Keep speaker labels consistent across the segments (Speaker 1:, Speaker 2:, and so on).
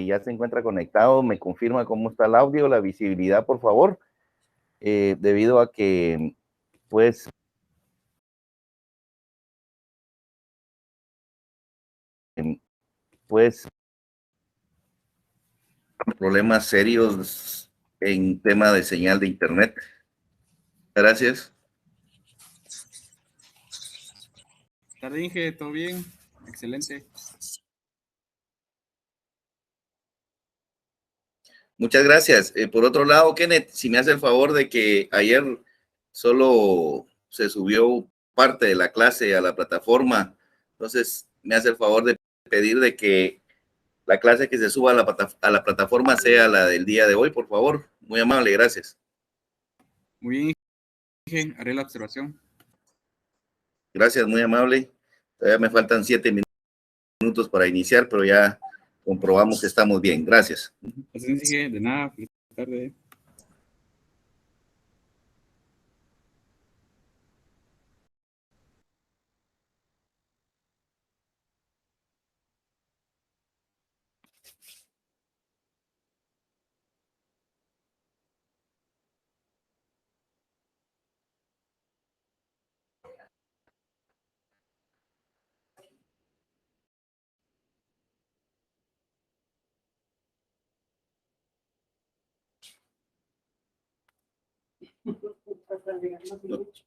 Speaker 1: ya se encuentra conectado, me confirma cómo está el audio, la visibilidad, por favor, debido a que, pues, pues, problemas serios en tema de señal de internet. Gracias.
Speaker 2: Tarde, Inge, ¿todo bien? Excelente.
Speaker 1: Muchas gracias. Por otro lado, Kenneth, si me hace el favor de que ayer solo se subió parte de la clase a la plataforma, entonces me hace el favor de pedir de que la clase que se suba a la plataforma sea la del día de hoy, por favor. Muy amable, gracias.
Speaker 2: Muy bien, Inge, haré la observación.
Speaker 1: Gracias, muy amable. Todavía me faltan 7 minutos para iniciar, pero ya comprobamos que estamos bien. Gracias.
Speaker 2: Así, Inge, de nada, feliz tarde.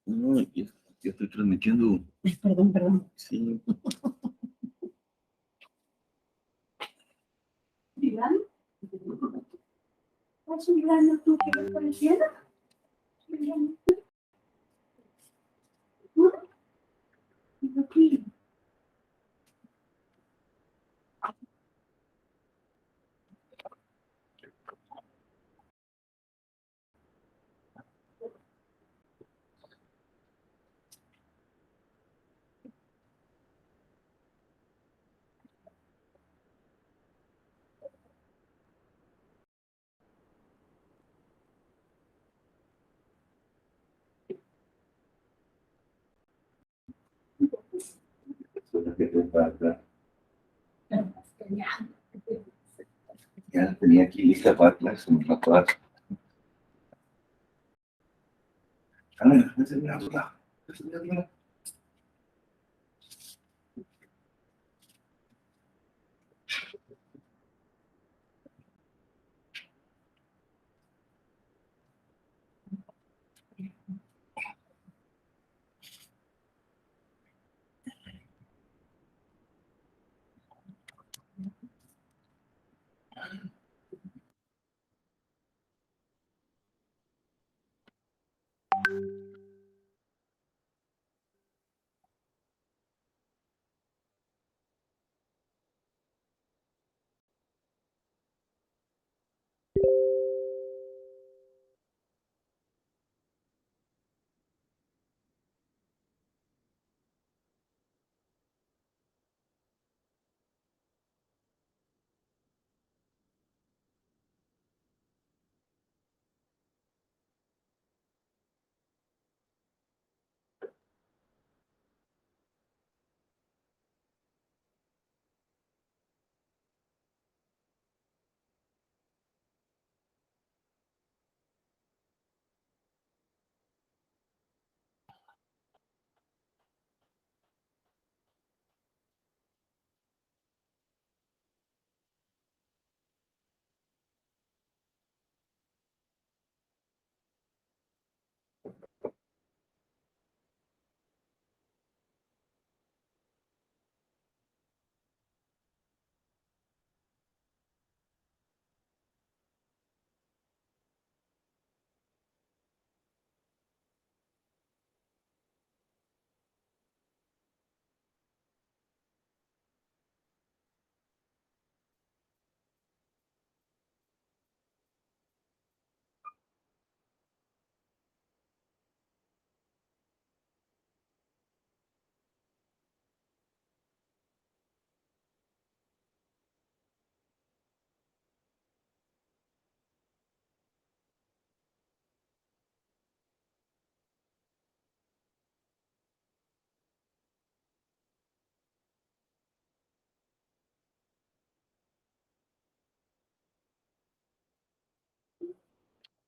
Speaker 1: No, yo estoy transmitiendo.
Speaker 3: Perdón.
Speaker 1: Sí.
Speaker 3: ¿Milano? ¿Es un Milano tú que vas por el cielo? ¿Milano tú? ¿Tú? ¿Y aquí?
Speaker 1: Ya tenía aquí lista para clase, un rato.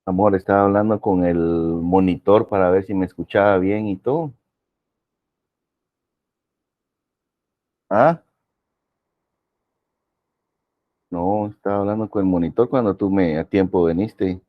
Speaker 1: Amor, estaba hablando con el monitor para ver si me escuchaba bien y todo. ¿Ah? No, estaba hablando con el monitor cuando tú a tiempo viniste.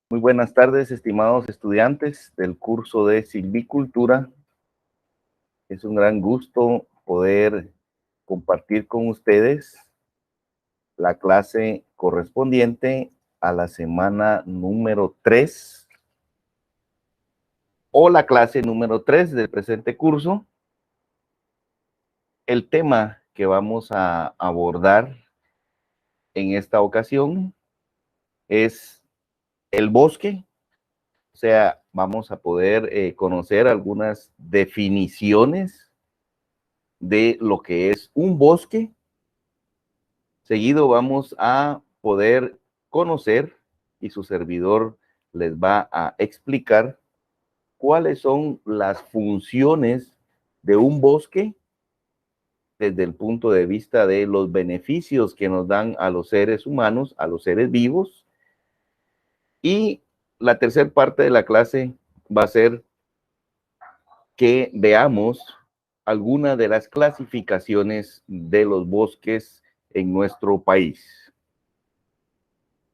Speaker 1: Muy buenas tardes, estimados estudiantes del curso de silvicultura. Es un gran gusto poder compartir con ustedes la clase correspondiente a la semana número 3 o la clase número 3 del presente curso. El tema que vamos a abordar en esta ocasión es el bosque. O sea, vamos a poder conocer algunas definiciones de lo que es un bosque. Seguido vamos a poder conocer y su servidor les va a explicar cuáles son las funciones de un bosque desde el punto de vista de los beneficios que nos dan a los seres humanos, a los seres vivos. Y la tercera parte de la clase va a ser que veamos algunas de las clasificaciones de los bosques en nuestro país.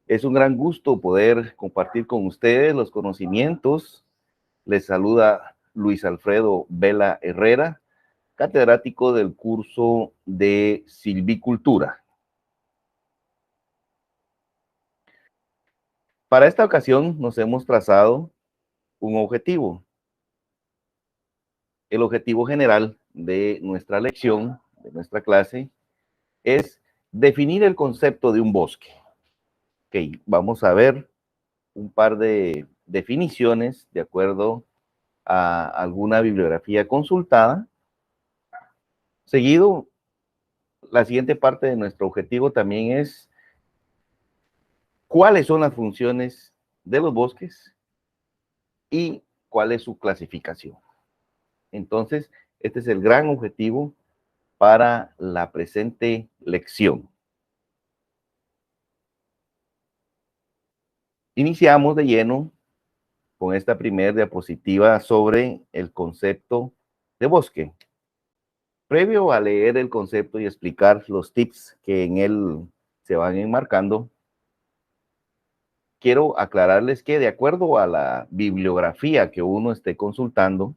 Speaker 1: Es un gran gusto poder compartir con ustedes los conocimientos. Les saluda Luis Alfredo Vela Herrera, catedrático del curso de silvicultura. Para esta ocasión nos hemos trazado un objetivo. El objetivo general de nuestra lección, de nuestra clase, es definir el concepto de un bosque. Ok, vamos a ver un par de definiciones de acuerdo a alguna bibliografía consultada. Seguido, la siguiente parte de nuestro objetivo también es cuáles son las funciones de los bosques y cuál es su clasificación. Entonces, este es el gran objetivo para la presente lección. Iniciamos de lleno con esta primera diapositiva sobre el concepto de bosque. Previo a leer el concepto y explicar los tips que en él se van enmarcando, quiero aclararles que de acuerdo a la bibliografía que uno esté consultando,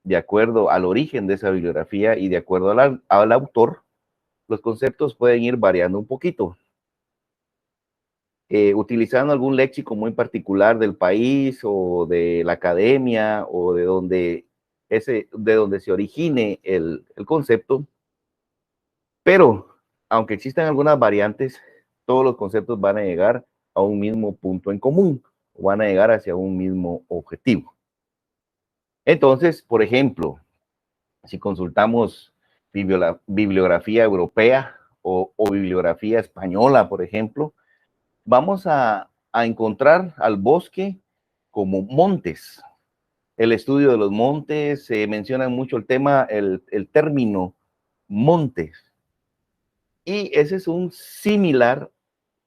Speaker 1: de acuerdo al origen de esa bibliografía y de acuerdo al autor, los conceptos pueden ir variando un poquito. Utilizando algún léxico muy particular del país o de la academia o de donde se origine el concepto, pero aunque existan algunas variantes, todos los conceptos van a llegar a un mismo punto en común, o van a llegar hacia un mismo objetivo. Entonces, por ejemplo,
Speaker 4: si consultamos bibliografía europea o bibliografía española, por ejemplo, vamos a encontrar al bosque como montes. El estudio de los montes, se menciona mucho el tema, el término montes. Y ese es un similar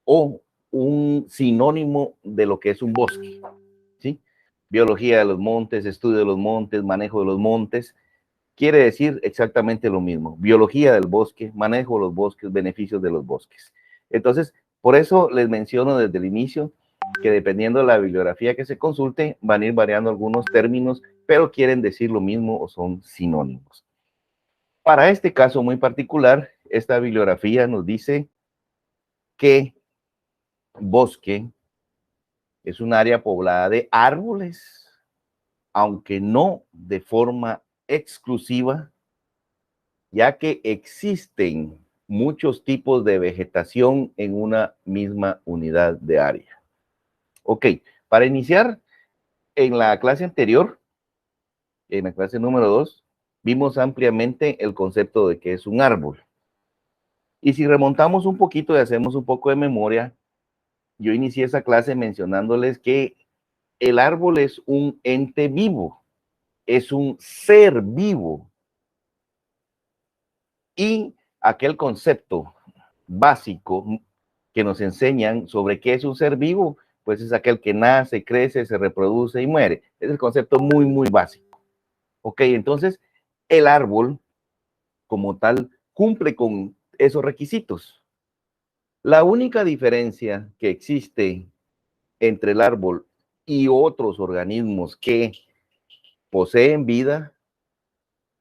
Speaker 4: o un sinónimo de lo que es un bosque, ¿sí? Biología de los montes, estudio de los montes, manejo de los montes, quiere decir exactamente lo mismo. Biología del bosque, manejo de los bosques, beneficios de los bosques. Entonces, por eso les menciono desde el inicio que dependiendo de la bibliografía que se consulte, van a ir variando algunos términos, pero quieren decir lo mismo o son sinónimos. Para este caso muy particular, esta bibliografía nos dice que bosque es un área poblada de árboles, aunque no de forma exclusiva, ya que existen muchos tipos de vegetación en una misma unidad de área. Ok, para iniciar, en la clase anterior, en la clase número 2, vimos ampliamente el concepto de qué es un árbol. Y si remontamos un poquito y hacemos un poco de memoria, yo inicié esa clase mencionándoles que el árbol es un ente vivo, es un ser vivo. Y aquel concepto básico que nos enseñan sobre qué es un ser vivo, pues es aquel que nace, crece, se reproduce y muere. Es el concepto muy, muy básico. Ok, entonces el árbol como tal cumple con esos requisitos. La única diferencia que existe entre el árbol y otros organismos que poseen vida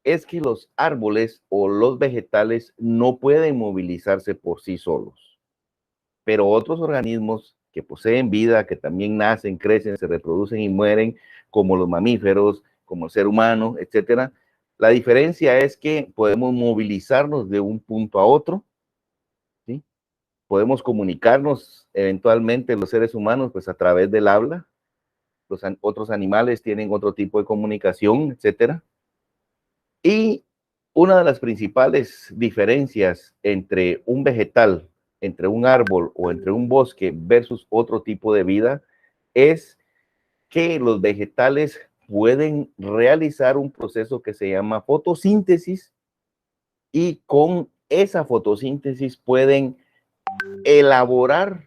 Speaker 4: es que los árboles o los vegetales no pueden movilizarse por sí solos, pero otros organismos que poseen vida, que también nacen, crecen, se reproducen y mueren, como los mamíferos, como el ser humano, etcétera. La diferencia es que podemos movilizarnos de un punto a otro, ¿sí? Podemos comunicarnos eventualmente los seres humanos pues a través del habla. Los otros animales tienen otro tipo de comunicación, etcétera. Y una de las principales diferencias entre un vegetal, entre un árbol o entre un bosque versus otro tipo de vida es que los vegetales pueden realizar un proceso que se llama fotosíntesis y con esa fotosíntesis pueden elaborar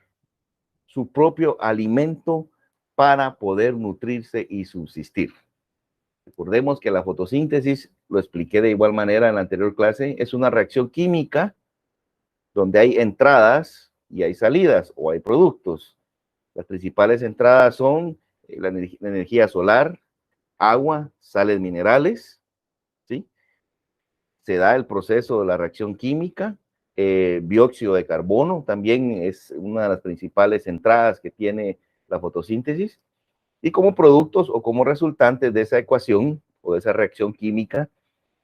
Speaker 4: su propio alimento para poder nutrirse y subsistir. Recordemos que la fotosíntesis, lo expliqué de igual manera en la anterior clase, es una reacción química donde hay entradas y hay salidas o hay productos. Las principales entradas son la energía solar, agua, sales minerales, ¿sí? Se da el proceso de la reacción química, dióxido de carbono también es una de las principales entradas que tiene la fotosíntesis. Y como productos o como resultantes de esa ecuación o de esa reacción química,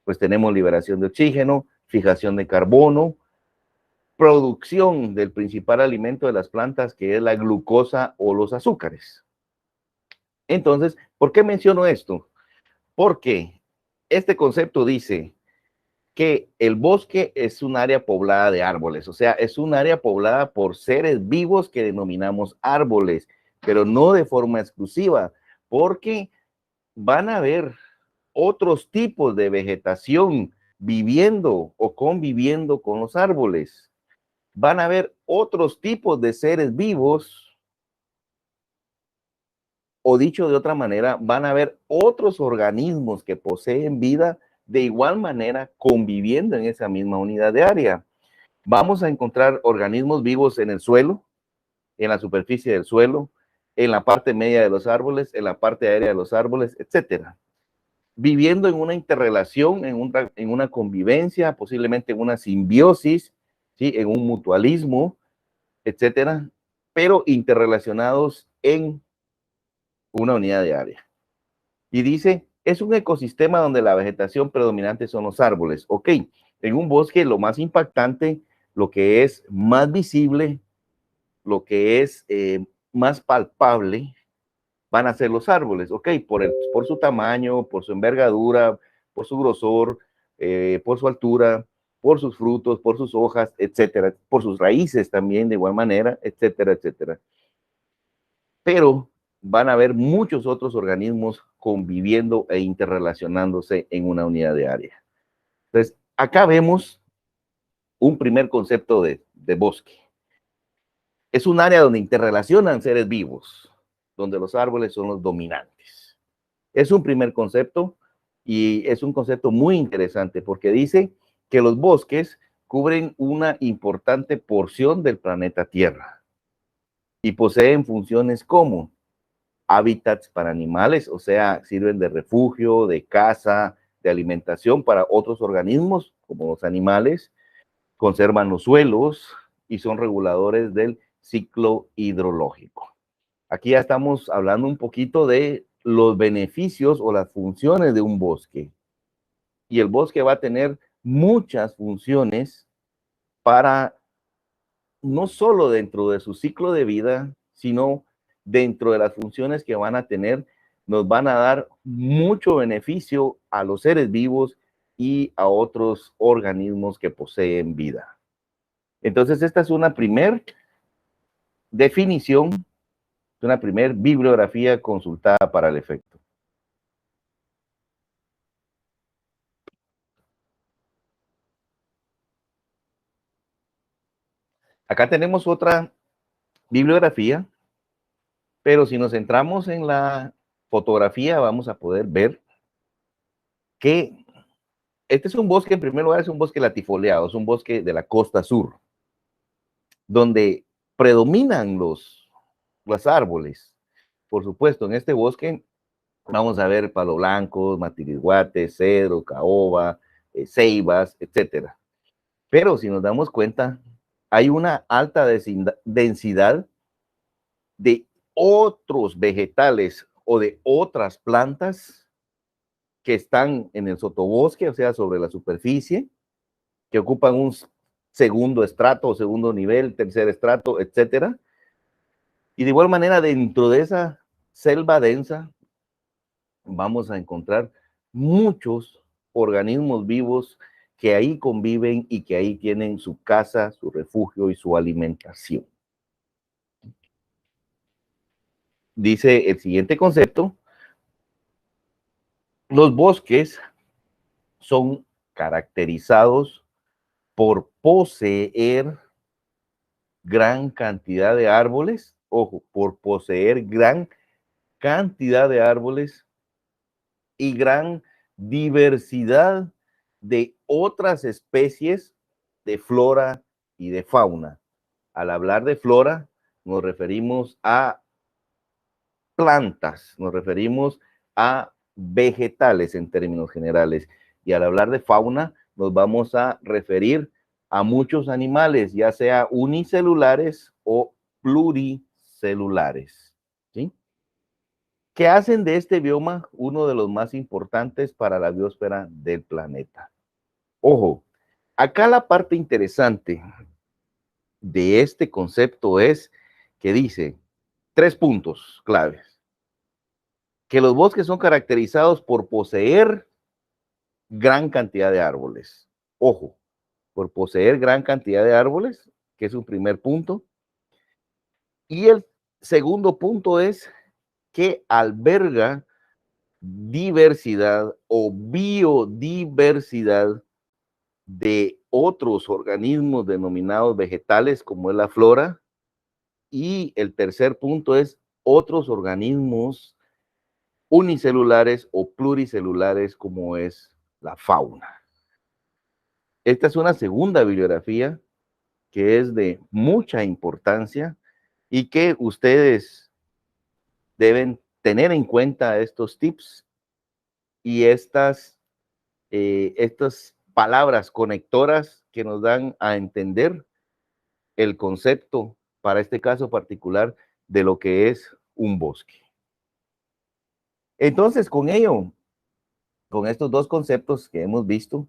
Speaker 4: pues tenemos liberación de oxígeno, fijación de carbono, producción del principal alimento de las plantas, que es la glucosa o los azúcares. Entonces, ¿por qué menciono esto? Porque este concepto dice que el bosque es un área poblada de árboles, o sea, es un área poblada por seres vivos que denominamos árboles, pero no de forma exclusiva, porque van a haber otros tipos de vegetación viviendo o conviviendo con los árboles. Van a haber otros tipos de seres vivos, o dicho de otra manera, van a haber otros organismos que poseen vida de igual manera conviviendo en esa misma unidad de área. Vamos a encontrar organismos vivos en el suelo, en la superficie del suelo, en la parte media de los árboles, en la parte aérea de los árboles, etcétera. Viviendo en una interrelación, en una convivencia, posiblemente en una simbiosis, ¿sí? En un mutualismo, etcétera, pero interrelacionados en una unidad de área. Y dice, es un ecosistema donde la vegetación predominante son los árboles. Ok, en un bosque lo más impactante, lo que es más visible, lo que es más palpable, van a ser los árboles. Ok, por su tamaño, por su envergadura, por su grosor, por su altura, por sus frutos, por sus hojas, etcétera, por sus raíces también de igual manera, etcétera, etcétera. Pero van a haber muchos otros organismos conviviendo e interrelacionándose en una unidad de área. Entonces, acá vemos un primer concepto de bosque. Es un área donde interrelacionan seres vivos, donde los árboles son los dominantes. Es un primer concepto y es un concepto muy interesante porque dice que los bosques cubren una importante porción del planeta Tierra y poseen funciones como hábitats para animales, o sea, sirven de refugio, de caza, de alimentación para otros organismos, como los animales, conservan los suelos y son reguladores del ciclo hidrológico. Aquí ya estamos hablando un poquito de los beneficios o las funciones de un bosque. Y el bosque va a tener muchas funciones para no solo dentro de su ciclo de vida, sino dentro de las funciones que van a tener, nos van a dar mucho beneficio a los seres vivos y a otros organismos que poseen vida. Entonces, esta es una primera definición, una primera bibliografía consultada para el efecto. Acá tenemos otra bibliografía, pero si nos centramos en la fotografía, vamos a poder ver que este es un bosque, en primer lugar, es un bosque latifoliado, es un bosque de la costa sur, donde predominan los árboles. Por supuesto, en este bosque vamos a ver palo blanco, matirisguate, cedro, caoba, ceibas, etcétera. Pero si nos damos cuenta, hay una alta densidad de otros vegetales o de otras plantas que están en el sotobosque, o sea, sobre la superficie, que ocupan un segundo estrato, segundo nivel, tercer estrato, etcétera. Y de igual manera, dentro de esa selva densa, vamos a encontrar muchos organismos vivos que ahí conviven y que ahí tienen su casa, su refugio y su alimentación. Dice el siguiente concepto: los bosques son caracterizados por poseer gran cantidad de árboles, ojo, por poseer gran cantidad de árboles y gran diversidad de otras especies de flora y de fauna. Al hablar de flora, nos referimos a plantas, nos referimos a vegetales en términos generales. Y al hablar de fauna, nos vamos a referir a muchos animales, ya sea unicelulares o pluricelulares, ¿sí? Que hacen de este bioma uno de los más importantes para la biosfera del planeta. Ojo, acá la parte interesante de este concepto es que dice 3 puntos claves: que los bosques son caracterizados por poseer gran cantidad de árboles. Ojo, por poseer gran cantidad de árboles, que es un primer punto. Y el segundo punto es que alberga diversidad o biodiversidad de otros organismos denominados vegetales, como es la flora. Y el tercer punto es otros organismos unicelulares o pluricelulares, como es la fauna. Esta es una segunda bibliografía que es de mucha importancia y que ustedes deben tener en cuenta estos tips y estas palabras conectoras que nos dan a entender el concepto, para este caso particular, de lo que es un bosque. Entonces, con ello, con estos dos conceptos que hemos visto,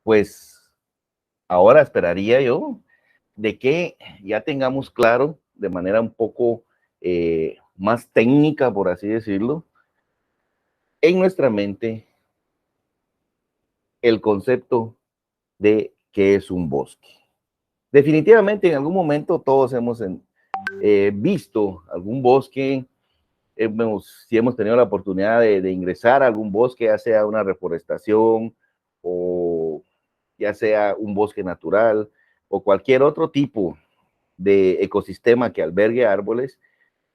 Speaker 4: pues ahora esperaría yo de que ya tengamos claro de manera un poco más técnica, por así decirlo, en nuestra mente el concepto de qué es un bosque. Definitivamente en algún momento todos hemos visto algún bosque, si hemos tenido la oportunidad de ingresar a algún bosque, ya sea una reforestación o ya sea un bosque natural o cualquier otro tipo de ecosistema que albergue árboles,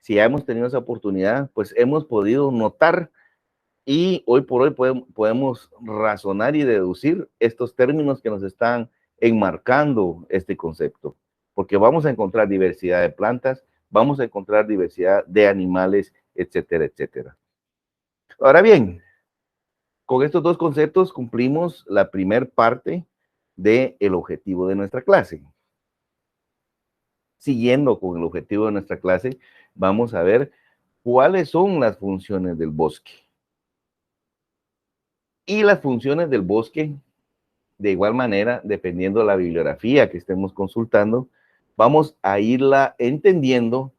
Speaker 4: si ya hemos tenido esa oportunidad, pues hemos podido notar y hoy por hoy podemos razonar y deducir estos términos que nos están enmarcando este concepto, porque vamos a encontrar diversidad de plantas, vamos a encontrar diversidad de animales, etcétera, etcétera. Ahora bien, con estos dos conceptos cumplimos la primer parte del objetivo de nuestra clase. Siguiendo con el objetivo de nuestra clase, vamos a ver cuáles son las funciones del bosque. Y las funciones del bosque, de igual manera, dependiendo de la bibliografía que estemos consultando, vamos a irla entendiendo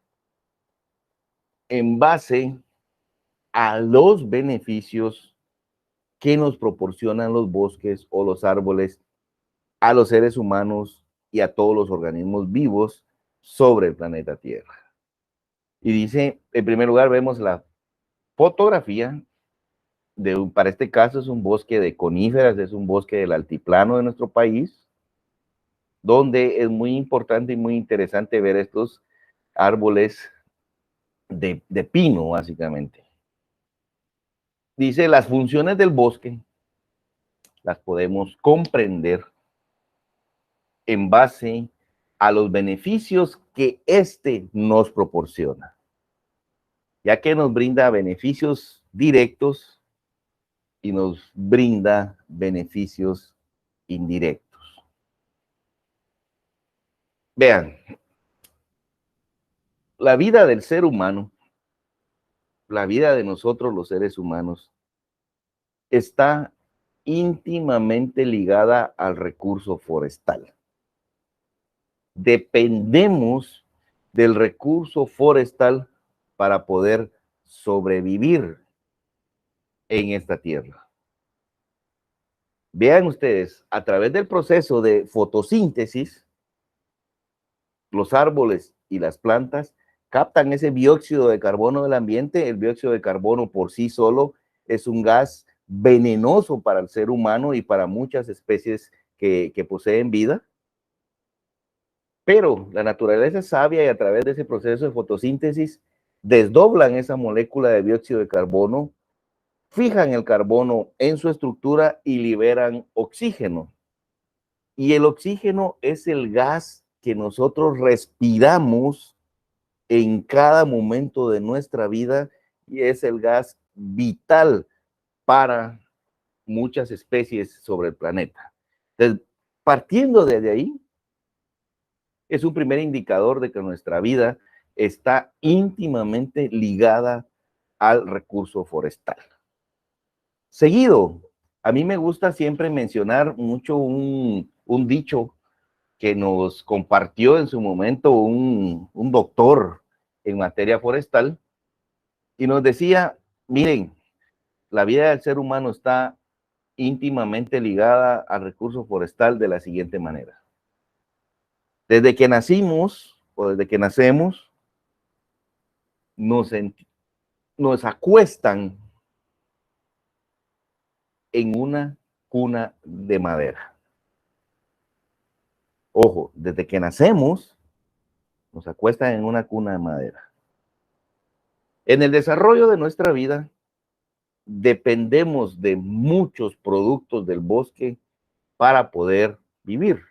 Speaker 4: en base a los beneficios que nos proporcionan los bosques o los árboles a los seres humanos y a todos los organismos vivos sobre el planeta Tierra. Y dice, en primer lugar, vemos la fotografía para este caso es un bosque de coníferas, es un bosque del altiplano de nuestro país, donde es muy importante y muy interesante ver estos árboles de pino, básicamente. Dice, las funciones del bosque las podemos comprender en base a los beneficios que éste nos proporciona, ya que nos brinda beneficios directos y nos brinda beneficios indirectos. Vean, la vida del ser humano, la vida de nosotros los seres humanos, está íntimamente ligada al recurso forestal. Dependemos del recurso forestal para poder sobrevivir en esta tierra. Vean ustedes, a través del proceso de fotosíntesis, los árboles y las plantas captan ese dióxido de carbono del ambiente. El dióxido de carbono por sí solo es un gas venenoso para el ser humano y para muchas especies que poseen vida. Pero la naturaleza es sabia y a través de ese proceso de fotosíntesis desdoblan esa molécula de dióxido de carbono, fijan el carbono en su estructura y liberan oxígeno. Y el oxígeno es el gas que nosotros respiramos en cada momento de nuestra vida y es el gas vital para muchas especies sobre el planeta. Entonces, partiendo desde ahí, es un primer indicador de que nuestra vida está íntimamente ligada al recurso forestal. Seguido, a mí me gusta siempre mencionar mucho un dicho que nos compartió en su momento un doctor en materia forestal y nos decía, miren, la vida del ser humano está íntimamente ligada al recurso forestal de la siguiente manera. Desde que nacimos o desde que nacemos, nos acuestan en una cuna de madera. Ojo, desde que nacemos, nos acuestan en una cuna de madera. En el desarrollo de nuestra vida, dependemos de muchos productos del bosque para poder vivir.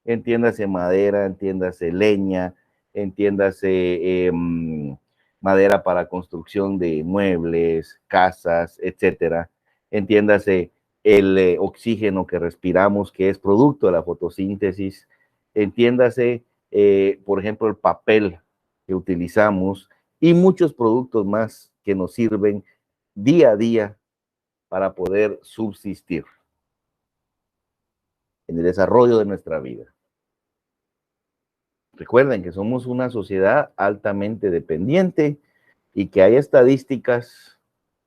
Speaker 4: Entiéndase madera, entiéndase leña, entiéndase madera para construcción de muebles, casas, etcétera. Entiéndase el oxígeno que respiramos, que es producto de la fotosíntesis. Entiéndase, por ejemplo, el papel que utilizamos y muchos productos más que nos sirven día a día para poder subsistir en el desarrollo de nuestra vida. Recuerden que somos una sociedad altamente dependiente y que hay estadísticas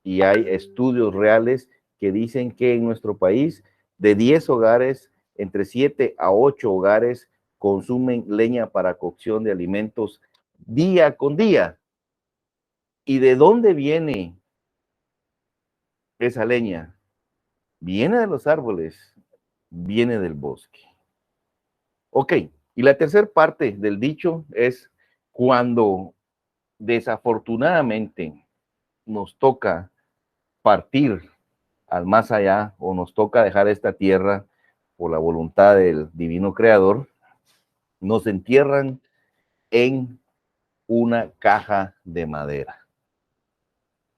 Speaker 4: y hay estudios reales que dicen que en nuestro país, de 10 hogares, entre 7 a 8 hogares consumen leña para cocción de alimentos día con día. ¿Y de dónde viene esa leña? Viene de los árboles, viene del bosque. Ok, y la tercera parte del dicho es cuando desafortunadamente nos toca partir al más allá o nos toca dejar esta tierra por la voluntad del divino creador, nos entierran en una caja de madera.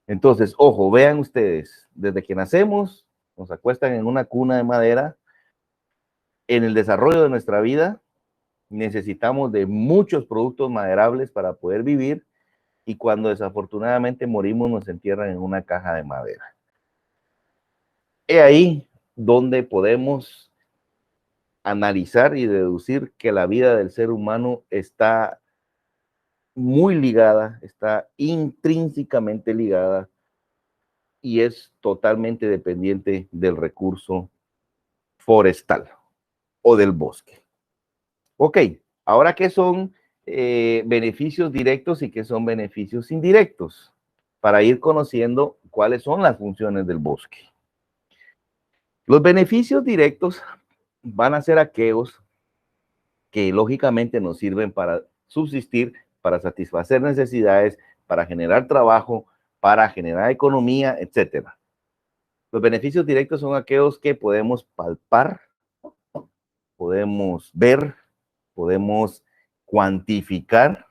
Speaker 4: Entonces, ojo, vean ustedes, desde que nacemos, nos acuestan en una cuna de madera. En el desarrollo de nuestra vida, necesitamos de muchos productos maderables para poder vivir, y cuando desafortunadamente morimos, nos entierran en una caja de madera. He ahí donde podemos analizar y deducir que la vida del ser humano está muy ligada, está intrínsecamente ligada y es totalmente dependiente del recurso forestal o del bosque. Ok, ahora, ¿qué son beneficios directos y qué son beneficios indirectos? Para ir conociendo cuáles son las funciones del bosque. Los beneficios directos van a ser aquellos que lógicamente nos sirven para subsistir, para satisfacer necesidades, para generar trabajo, para generar economía, etc. Los beneficios directos son aquellos que podemos palpar, podemos ver, podemos cuantificar,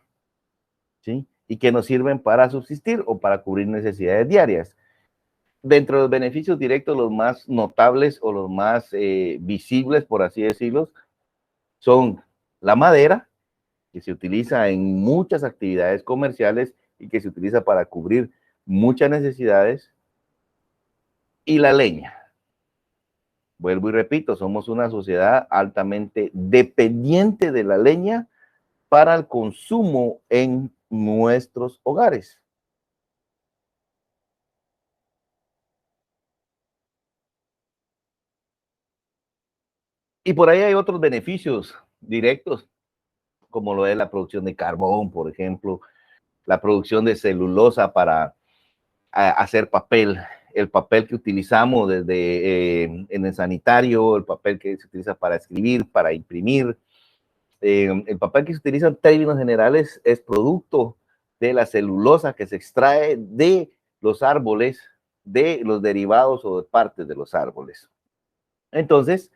Speaker 4: ¿sí? Y que nos sirven para subsistir o para cubrir necesidades diarias. Dentro de los beneficios directos, los más notables o los más visibles, por así decirlo, son la madera, que se utiliza en muchas actividades comerciales y que se utiliza para cubrir muchas necesidades, y la leña. Vuelvo y repito, somos una sociedad altamente dependiente de la leña para el consumo en nuestros hogares. Y por ahí hay otros beneficios directos, como lo es la producción de carbón, por ejemplo, la producción de celulosa para hacer papel, el papel que utilizamos desde en el sanitario, el papel que se utiliza para escribir, para imprimir. El papel que se utiliza en términos generales es producto de la celulosa que se extrae de los árboles, de los derivados o de partes de los árboles. Entonces,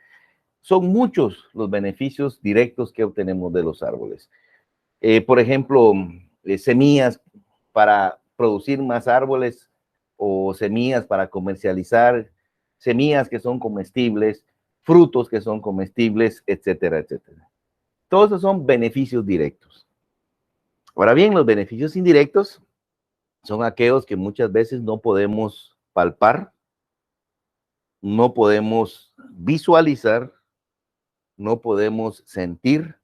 Speaker 4: son muchos los beneficios directos que obtenemos de los árboles. Por ejemplo, semillas para producir más árboles o semillas para comercializar, semillas que son comestibles, frutos que son comestibles, etcétera, etcétera. Todos esos son beneficios directos. Ahora bien, los beneficios indirectos son aquellos que muchas veces no podemos palpar, no podemos visualizar, no podemos sentir,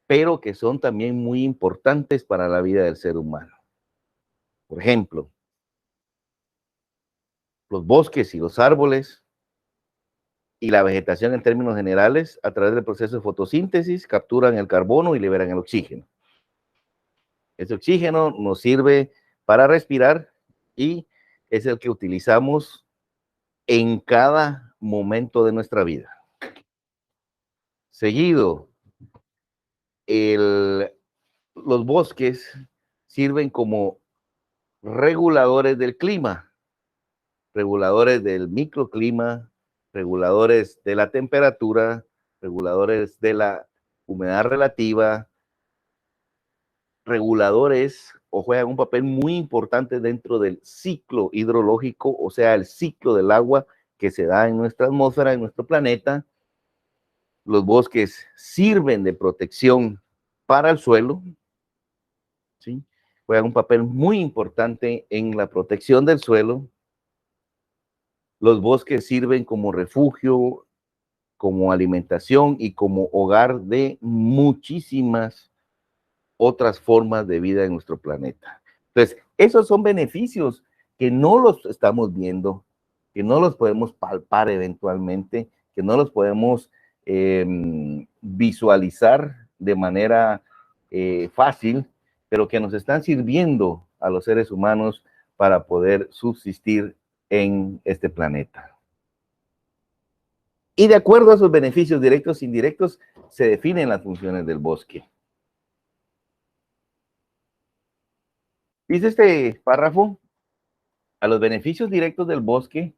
Speaker 4: pero que son también muy importantes para la vida del ser humano. Por ejemplo, los bosques y los árboles y la vegetación en términos generales, a través del proceso de fotosíntesis, capturan el carbono y liberan el oxígeno. Ese oxígeno nos sirve para respirar y es el que utilizamos en cada momento de nuestra vida. Seguido, los bosques sirven como reguladores del clima, reguladores del microclima, reguladores de la temperatura, reguladores de la humedad relativa, reguladores o juegan un papel muy importante dentro del ciclo hidrológico, o sea, el ciclo del agua que se da en nuestra atmósfera, en nuestro planeta. Los bosques sirven de protección para el suelo, ¿sí? Juegan un papel muy importante en la protección del suelo. Los bosques sirven como refugio, como alimentación y como hogar de muchísimas otras formas de vida en nuestro planeta. Entonces, esos son beneficios que no los estamos viendo, que no los podemos palpar eventualmente, que no los podemos visualizar de manera fácil, pero que nos están sirviendo a los seres humanos para poder subsistir en este planeta. Y de acuerdo a sus beneficios directos e indirectos, se definen las funciones del bosque. Dice este párrafo, a los beneficios directos del bosque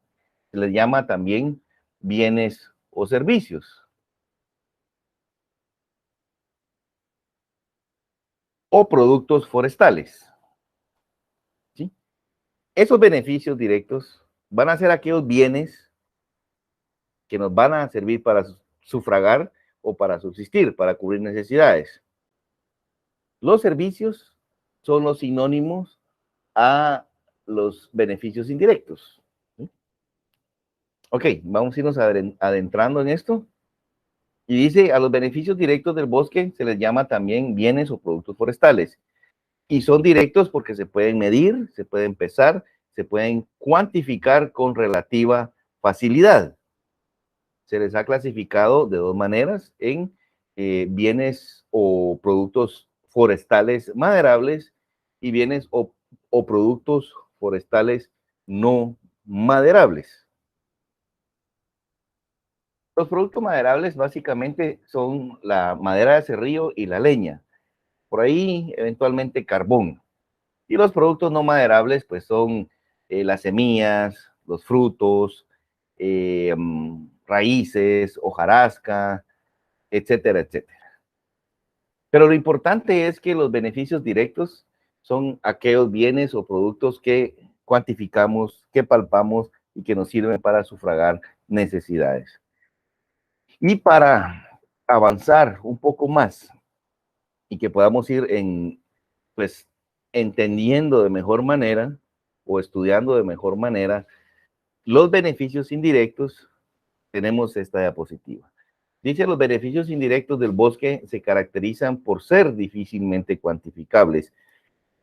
Speaker 4: se les llama también bienes o servicios. O productos forestales. ¿Sí? Esos beneficios directos van a ser aquellos bienes que nos van a servir para sufragar o para subsistir, para cubrir necesidades. Los servicios son los sinónimos a los beneficios indirectos. ¿Sí? Ok, vamos a irnos adentrando en esto. Y dice, a los beneficios directos del bosque se les llama también bienes o productos forestales. Y son directos porque se pueden medir, se pueden pesar, se pueden cuantificar con relativa facilidad. Se les ha clasificado de dos maneras, en bienes o productos forestales maderables y bienes o productos forestales no maderables. Los productos maderables básicamente son la madera de cerrillo y la leña. Por ahí eventualmente carbón. Y los productos no maderables pues son las semillas, los frutos, raíces, hojarasca, etcétera, etcétera. Pero lo importante es que los beneficios directos son aquellos bienes o productos que cuantificamos, que palpamos y que nos sirven para sufragar necesidades. Y para avanzar un poco más y que podamos ir pues, entendiendo de mejor manera o estudiando de mejor manera los beneficios indirectos, tenemos esta diapositiva. Dice, los beneficios indirectos del bosque se caracterizan por ser difícilmente cuantificables.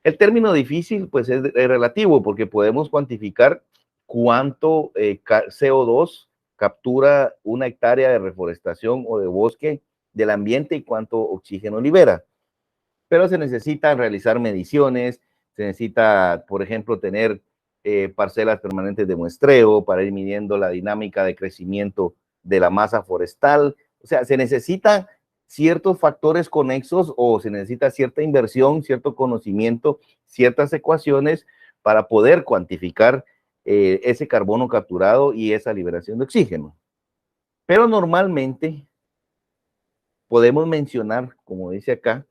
Speaker 4: El término difícil, pues, es relativo porque podemos cuantificar cuánto CO2 captura una hectárea de reforestación o de bosque del ambiente y cuánto oxígeno libera. Pero se necesitan realizar mediciones, se necesita, por ejemplo, tener parcelas permanentes de muestreo para ir midiendo la dinámica de crecimiento de la masa forestal. O sea, se necesitan ciertos factores conexos o se necesita cierta inversión, cierto conocimiento, ciertas ecuaciones para poder cuantificar ese carbono capturado y esa liberación de oxígeno. Pero normalmente podemos mencionar, como dice acá,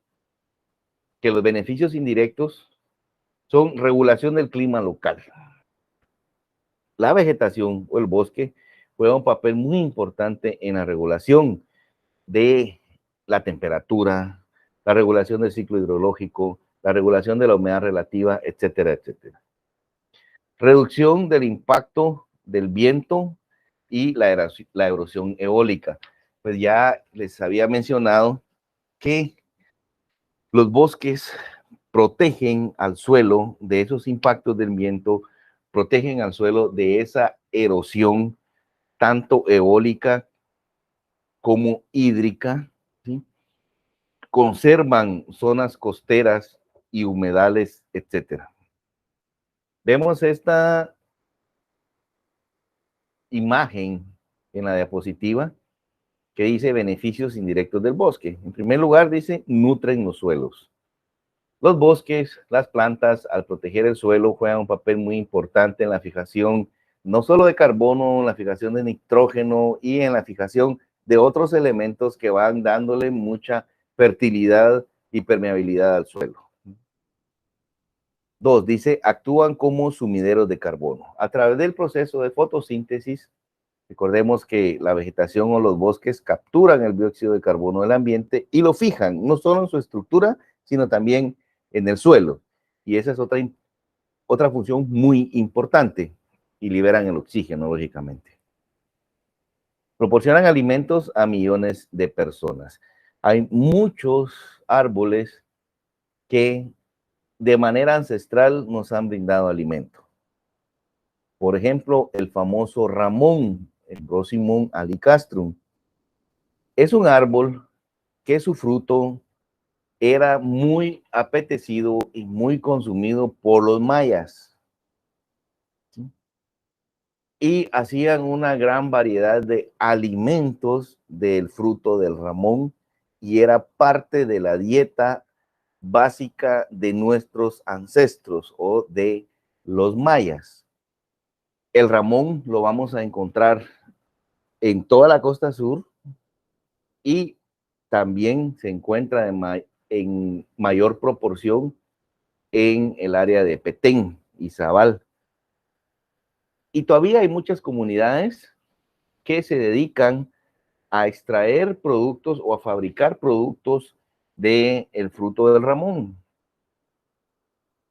Speaker 4: que los beneficios indirectos son regulación del clima local. La vegetación o el bosque juega un papel muy importante en la regulación de la temperatura, la regulación del ciclo hidrológico, la regulación de la humedad relativa, etcétera, etcétera. Reducción del impacto del viento y la erosión eólica. Pues ya les había mencionado que los bosques protegen al suelo de esos impactos del viento, protegen al suelo de esa erosión, tanto eólica como hídrica, ¿sí? Conservan zonas costeras y humedales, etcétera. Vemos esta imagen en la diapositiva que dice beneficios indirectos del bosque. En primer lugar dice, nutren los suelos. Los bosques, las plantas, al proteger el suelo, juegan un papel muy importante en la fijación, no solo de carbono, en la fijación de nitrógeno y en la fijación de otros elementos que van dándole mucha fertilidad y permeabilidad al suelo. 2, dice, actúan como sumideros de carbono. A través del proceso de fotosíntesis, recordemos que la vegetación o los bosques capturan el dióxido de carbono del ambiente y lo fijan, no solo en su estructura, sino también en el suelo. Y esa es otra función muy importante. Y liberan el oxígeno, lógicamente. Proporcionan alimentos a millones de personas. Hay muchos árboles que de manera ancestral nos han brindado alimento. Por ejemplo, el famoso ramón, el Rosimum alicastrum. Es un árbol que su fruto era muy apetecido y muy consumido por los mayas. ¿Sí? Y hacían una gran variedad de alimentos del fruto del ramón y era parte de la dieta básica de nuestros ancestros o de los mayas. El ramón lo vamos a encontrar en toda la costa sur y también se encuentra en mayor proporción en el área de Petén y Zabal. Y todavía hay muchas comunidades que se dedican a extraer productos o a fabricar productos del fruto del ramón.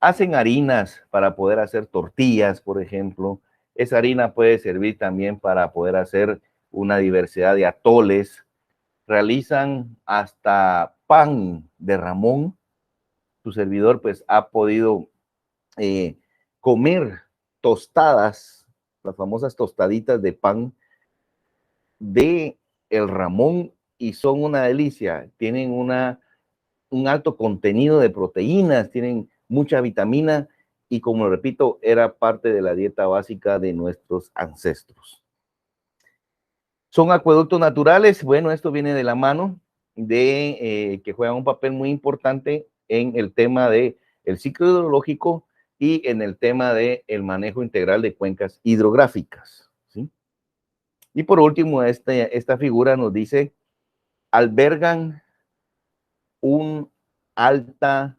Speaker 4: Hacen harinas para poder hacer tortillas, por ejemplo. Esa harina puede servir también para poder hacer una diversidad de atoles. Realizan hasta pan de ramón. Su servidor pues ha podido comer tostadas, las famosas tostaditas de pan de el ramón y son una delicia. Tienen un alto contenido de proteínas, tienen mucha vitamina y como repito, era parte de la dieta básica de nuestros ancestros. Son acueductos naturales. Bueno, esto viene de la mano de que juegan un papel muy importante en el tema del ciclo hidrológico y en el tema del manejo integral de cuencas hidrográficas, ¿sí? Y por último, esta figura nos dice, albergan un alto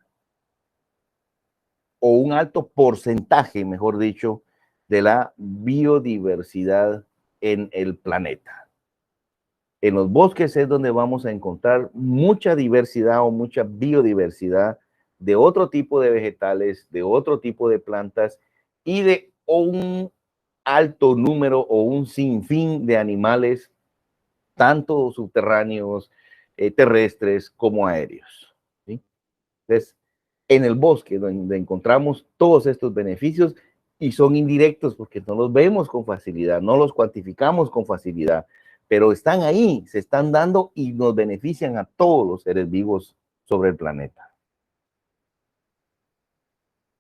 Speaker 4: porcentaje, mejor dicho, de la biodiversidad en el planeta. En los bosques es donde vamos a encontrar mucha diversidad o mucha biodiversidad de otro tipo de vegetales, de otro tipo de plantas y de un alto número o un sinfín de animales, tanto subterráneos, terrestres como aéreos, ¿sí? Entonces, en el bosque donde encontramos todos estos beneficios y son indirectos porque no los vemos con facilidad, no los cuantificamos con facilidad, pero están ahí, se están dando y nos benefician a todos los seres vivos sobre el planeta.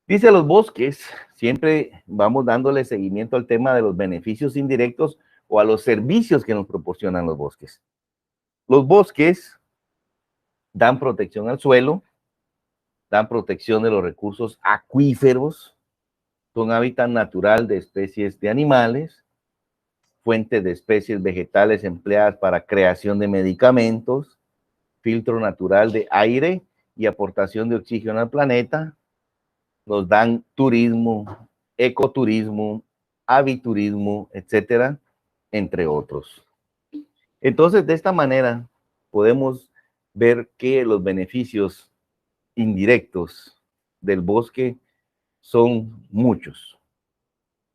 Speaker 4: Dice los bosques, siempre vamos dándole seguimiento al tema de los beneficios indirectos o a los servicios que nos proporcionan los bosques. Los bosques dan protección al suelo, dan protección de los recursos acuíferos, son hábitat natural de especies de animales, fuente de especies vegetales empleadas para creación de medicamentos, filtro natural de aire y aportación de oxígeno al planeta, nos dan turismo, ecoturismo, aviturismo, etcétera, entre otros. Entonces, de esta manera, podemos ver que los beneficios indirectos del bosque son muchos.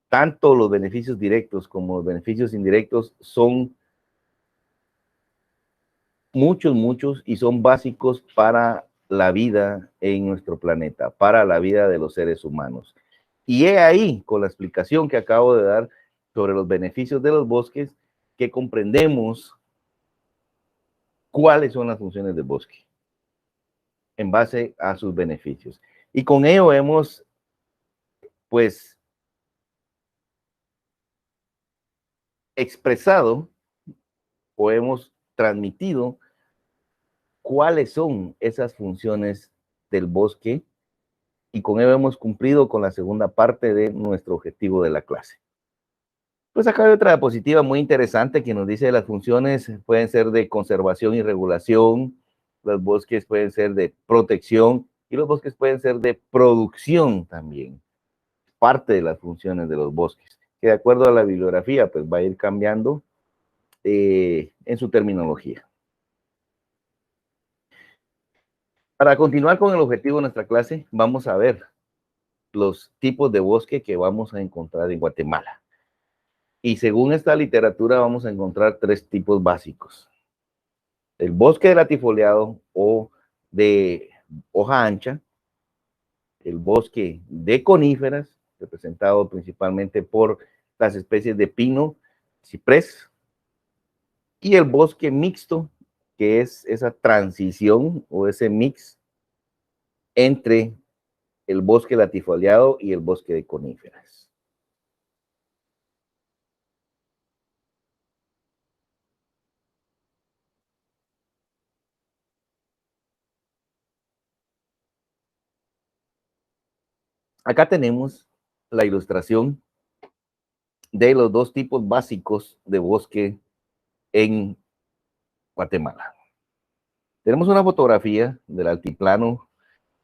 Speaker 4: Tanto los beneficios directos como los beneficios indirectos son muchos y son básicos para la vida en nuestro planeta, para la vida de los seres humanos. Y he ahí, con la explicación que acabo de dar sobre los beneficios de los bosques, que comprendemos cuáles son las funciones del bosque en base a sus beneficios. Y con ello hemos, pues, expresado o hemos transmitido cuáles son esas funciones del bosque y con ello hemos cumplido con la segunda parte de nuestro objetivo de la clase. Pues acá hay otra diapositiva muy interesante que nos dice que las funciones pueden ser de conservación y regulación, los bosques pueden ser de protección y los bosques pueden ser de producción también. Parte de las funciones de los bosques, que de acuerdo a la bibliografía, pues va a ir cambiando en su terminología. Para continuar con el objetivo de nuestra clase, vamos a ver los tipos de bosque que vamos a encontrar en Guatemala. Y según esta literatura vamos a encontrar 3 tipos básicos. El bosque de latifoliado o de hoja ancha, el bosque de coníferas, representado principalmente por las especies de pino, ciprés, y el bosque mixto, que es esa transición o ese mix entre el bosque latifoliado y el bosque de coníferas. Acá tenemos la ilustración de los dos tipos básicos de bosque en Guatemala. Tenemos una fotografía del altiplano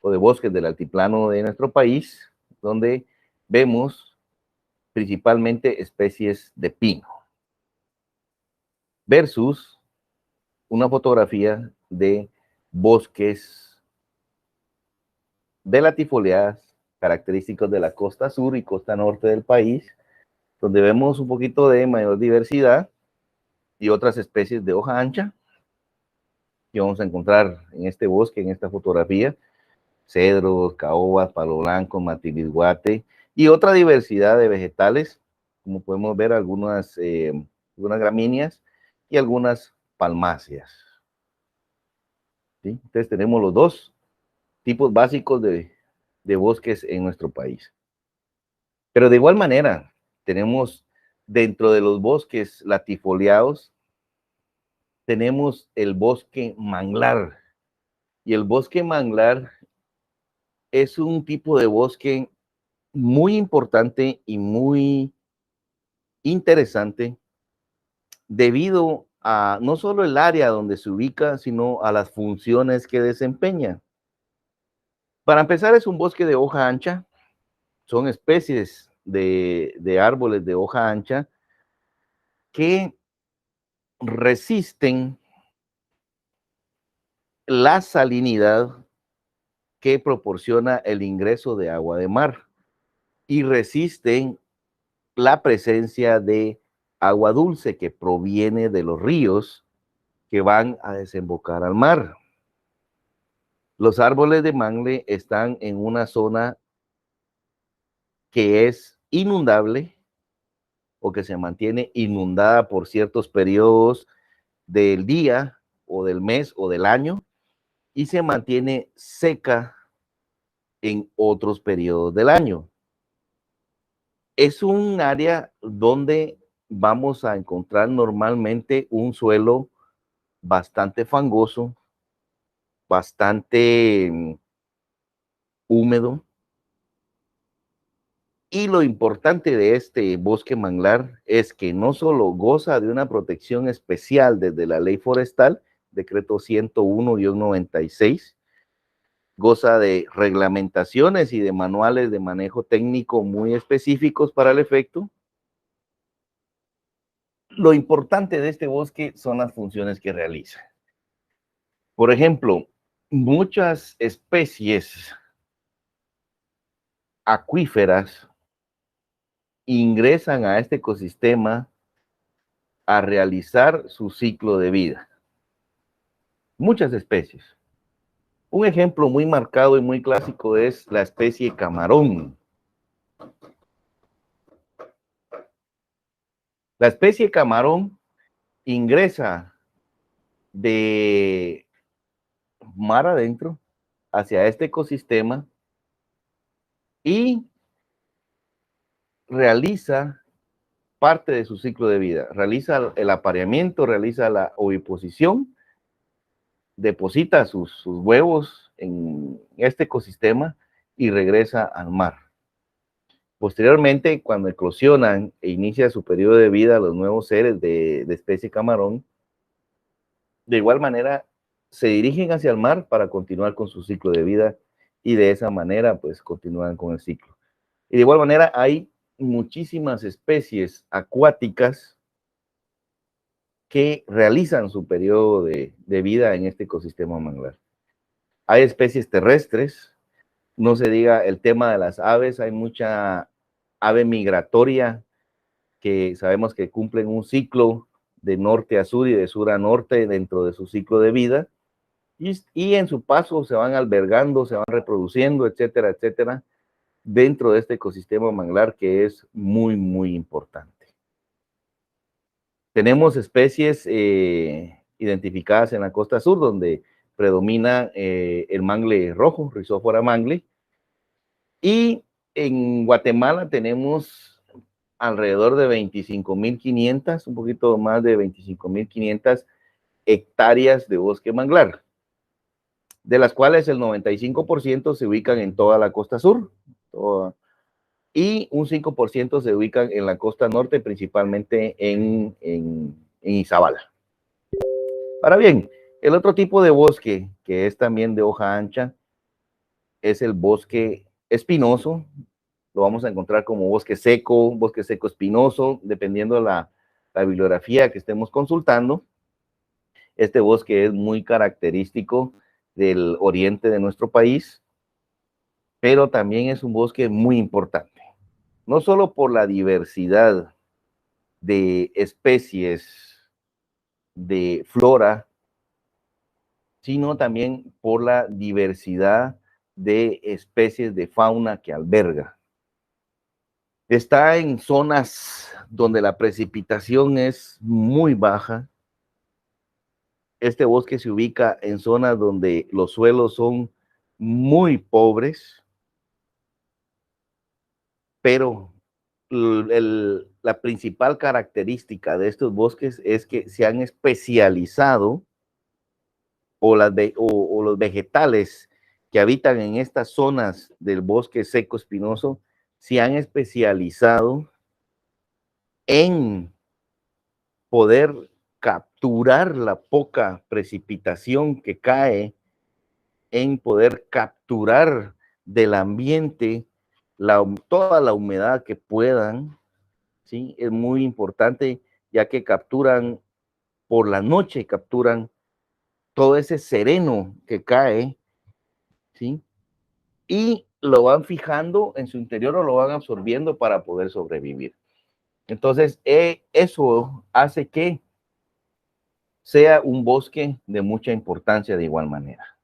Speaker 4: o de bosques del altiplano de nuestro país, donde vemos principalmente especies de pino, versus una fotografía de bosques de latifoliadas característicos de la costa sur y costa norte del país, donde vemos un poquito de mayor diversidad y otras especies de hoja ancha que vamos a encontrar en este bosque, en esta fotografía: cedros, caobas, palo blanco, matilisguate y otra diversidad de vegetales, como podemos ver algunas gramíneas y algunas palmáceas. ¿Sí? Entonces tenemos los dos tipos básicos de bosques en nuestro país. Pero de igual manera, tenemos dentro de los bosques latifoliados, tenemos el bosque manglar. Y el bosque manglar es un tipo de bosque muy importante y muy interesante debido a no solo el área donde se ubica, sino a las funciones que desempeña. Para empezar, es un bosque de hoja ancha. Son especies de árboles de hoja ancha que resisten la salinidad que proporciona el ingreso de agua de mar y resisten la presencia de agua dulce que proviene de los ríos que van a desembocar al mar. Los árboles de mangle están en una zona que es inundable o que se mantiene inundada por ciertos periodos del día o del mes o del año, y se mantiene seca en otros periodos del año. Es un área donde vamos a encontrar normalmente un suelo bastante fangoso, bastante húmedo. Y lo importante de este bosque manglar es que no solo goza de una protección especial desde la ley forestal, decreto 101-96, goza de reglamentaciones y de manuales de manejo técnico muy específicos para el efecto. Lo importante de este bosque son las funciones que realiza. Por ejemplo, muchas especies acuíferas ingresan a este ecosistema a realizar su ciclo de vida. Muchas especies. Un ejemplo muy marcado y muy clásico es la especie camarón. La especie camarón ingresa de mar adentro hacia este ecosistema y realiza parte de su ciclo de vida. Realiza el apareamiento, realiza la oviposición, deposita sus huevos en este ecosistema y regresa al mar. Posteriormente, cuando eclosionan e inicia su periodo de vida los nuevos seres de especie camarón, de igual manera se dirigen hacia el mar para continuar con su ciclo de vida y de esa manera pues continúan con el ciclo. Y de igual manera hay muchísimas especies acuáticas que realizan su periodo de vida en este ecosistema manglar. Hay especies terrestres, no se diga el tema de las aves, hay mucha ave migratoria que sabemos que cumplen un ciclo de norte a sur y de sur a norte dentro de su ciclo de vida, y en su paso se van albergando, se van reproduciendo, etcétera, etcétera, dentro de este ecosistema manglar que es muy, muy importante. Tenemos especies identificadas en la costa sur, donde predomina el mangle rojo, Rhizopora mangle, y en Guatemala tenemos alrededor de 25.500, un poquito más de 25.500 hectáreas de bosque manglar, de las cuales el 95% se ubican en toda la costa sur, y un 5% se ubican en la costa norte, principalmente en Izabala. Ahora bien, el otro tipo de bosque, que es también de hoja ancha, es el bosque espinoso. Lo vamos a encontrar como bosque seco espinoso, dependiendo de la bibliografía que estemos consultando. Este bosque es muy característico del oriente de nuestro país, pero también es un bosque muy importante, no solo por la diversidad de especies de flora, sino también por la diversidad de especies de fauna que alberga. Está en zonas donde la precipitación es muy baja. Este bosque se ubica en zonas donde los suelos son muy pobres, pero la principal característica de estos bosques es que se han especializado, o los vegetales que habitan en estas zonas del bosque seco espinoso se han especializado en poder capturar la poca precipitación que cae, en poder capturar del ambiente toda la humedad que puedan, ¿sí? Es muy importante, ya que capturan por la noche, capturan todo ese sereno que cae, ¿sí? Y lo van fijando en su interior o lo van absorbiendo para poder sobrevivir. Entonces, eso hace que sea un bosque de mucha importancia de igual manera.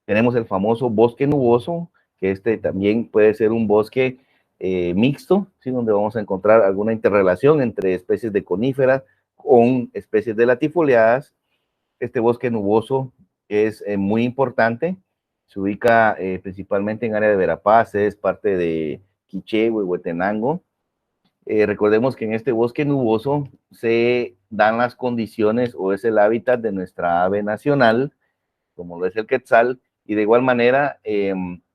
Speaker 4: Tenemos el famoso bosque nuboso, que este también puede ser un bosque mixto, ¿sí? Donde vamos a encontrar alguna interrelación entre especies de coníferas con especies de latifoliadas. Este bosque nuboso es muy importante, se ubica principalmente en área de Verapaz, es parte de Quiché, Huehuetenango. Recordemos que en este bosque nuboso se dan las condiciones o es el hábitat de nuestra ave nacional, como lo es el quetzal, y de igual manera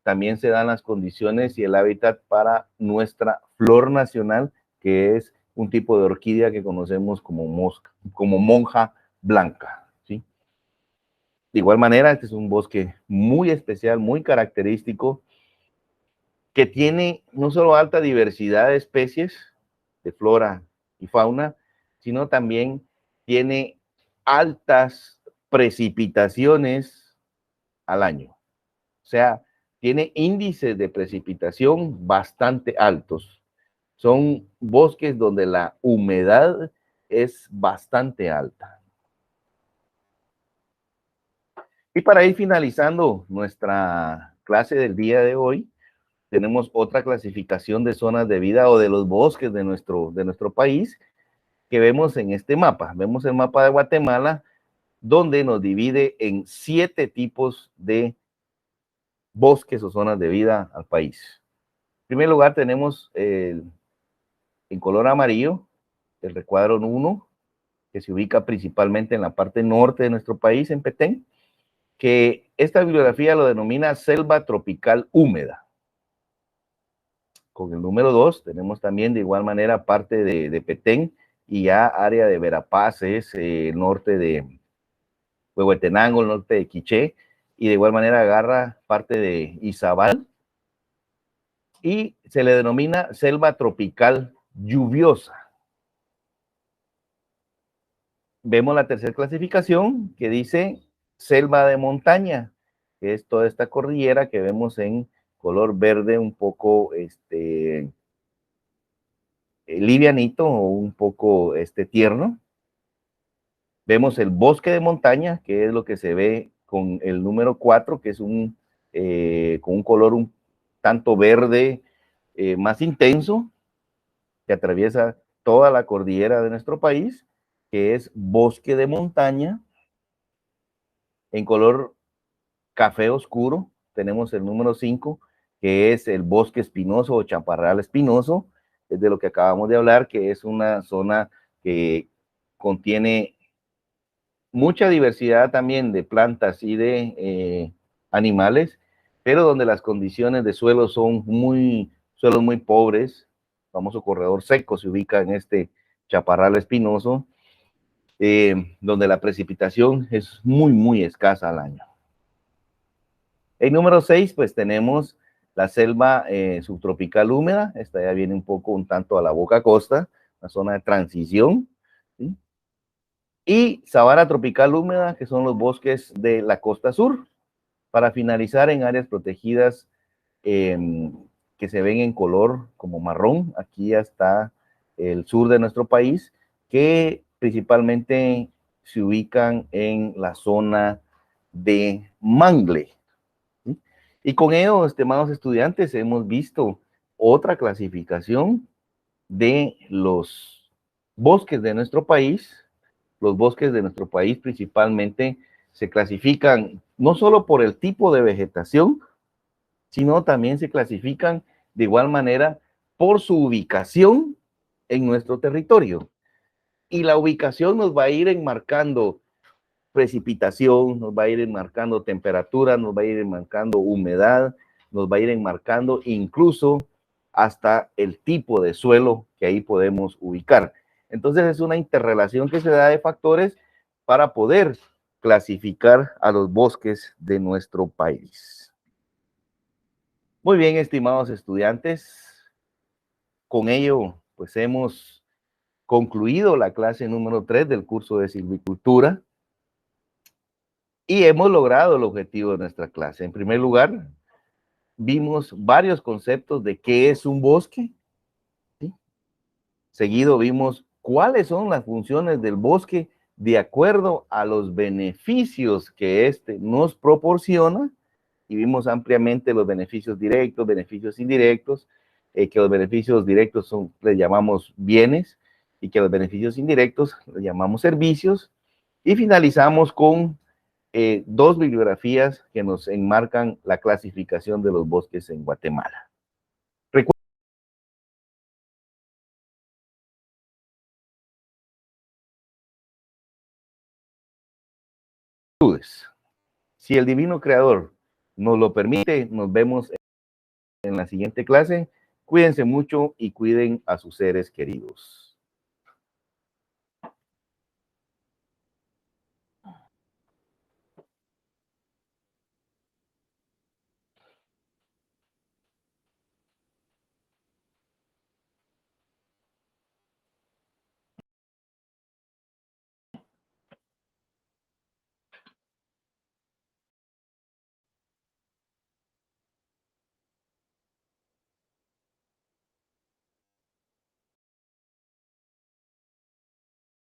Speaker 4: también se dan las condiciones y el hábitat para nuestra flor nacional, que es un tipo de orquídea que conocemos como monja blanca, ¿sí? De igual manera, este es un bosque muy especial, muy característico, que tiene no solo alta diversidad de especies de flora y fauna, sino también tiene altas precipitaciones al año. O sea, tiene índices de precipitación bastante altos. Son bosques donde la humedad es bastante alta. Y para ir finalizando nuestra clase del día de hoy, tenemos otra clasificación de zonas de vida o de los bosques de nuestro país que vemos en este mapa. Vemos el mapa de Guatemala, donde nos divide en 7 tipos de bosques o zonas de vida al país. En primer lugar tenemos en color amarillo el recuadro 1, que se ubica principalmente en la parte norte de nuestro país, en Petén, que esta bibliografía lo denomina selva tropical húmeda. Con el número 2 tenemos también de igual manera parte de Petén y ya área de Verapaz, es norte de Huehuetenango, el norte de Quiché, y de igual manera agarra parte de Izabal, y se le denomina selva tropical lluviosa. Vemos la tercera clasificación que dice selva de montaña, que es toda esta cordillera que vemos en color verde un poco livianito o un poco tierno. Vemos el bosque de montaña, que es lo que se ve con el número 4, que es con un color tanto verde más intenso, que atraviesa toda la cordillera de nuestro país, que es bosque de montaña, en color café oscuro. Tenemos el número 5, que es el bosque espinoso o chaparral espinoso, es de lo que acabamos de hablar, que es una zona que contiene mucha diversidad también de plantas y de animales, pero donde las condiciones de suelo son suelos muy pobres. El famoso corredor seco se ubica en este chaparral espinoso, donde la precipitación es muy escasa al año. En número 6, pues tenemos la selva subtropical húmeda. Esta ya viene un tanto a la boca costa, una zona de transición, ¿sí? Y sabana tropical húmeda, que son los bosques de la costa sur, para finalizar en áreas protegidas que se ven en color como marrón. Aquí ya está el sur de nuestro país, que principalmente se ubican en la zona de Mangle. ¿Sí? Y con ello, estimados estudiantes, hemos visto otra clasificación de los bosques de nuestro país. Los bosques de nuestro país principalmente se clasifican no solo por el tipo de vegetación, sino también se clasifican de igual manera por su ubicación en nuestro territorio. Y la ubicación nos va a ir enmarcando precipitación, nos va a ir enmarcando temperatura, nos va a ir enmarcando humedad, nos va a ir enmarcando incluso hasta el tipo de suelo que ahí podemos ubicar. Entonces es una interrelación que se da de factores para poder clasificar a los bosques de nuestro país. Muy bien, estimados estudiantes, con ello pues hemos concluido la clase número 3 del curso de silvicultura y hemos logrado el objetivo de nuestra clase. En primer lugar, vimos varios conceptos de qué es un bosque, ¿sí? Seguido vimos cuáles son las funciones del bosque de acuerdo a los beneficios que éste nos proporciona, y vimos ampliamente los beneficios directos, beneficios indirectos, que los beneficios directos les llamamos bienes, y que los beneficios indirectos les llamamos servicios, y finalizamos con dos bibliografías que nos enmarcan la clasificación de los bosques en Guatemala. Si el Divino Creador nos lo permite, nos vemos en la siguiente clase. Cuídense mucho y cuiden a sus seres queridos.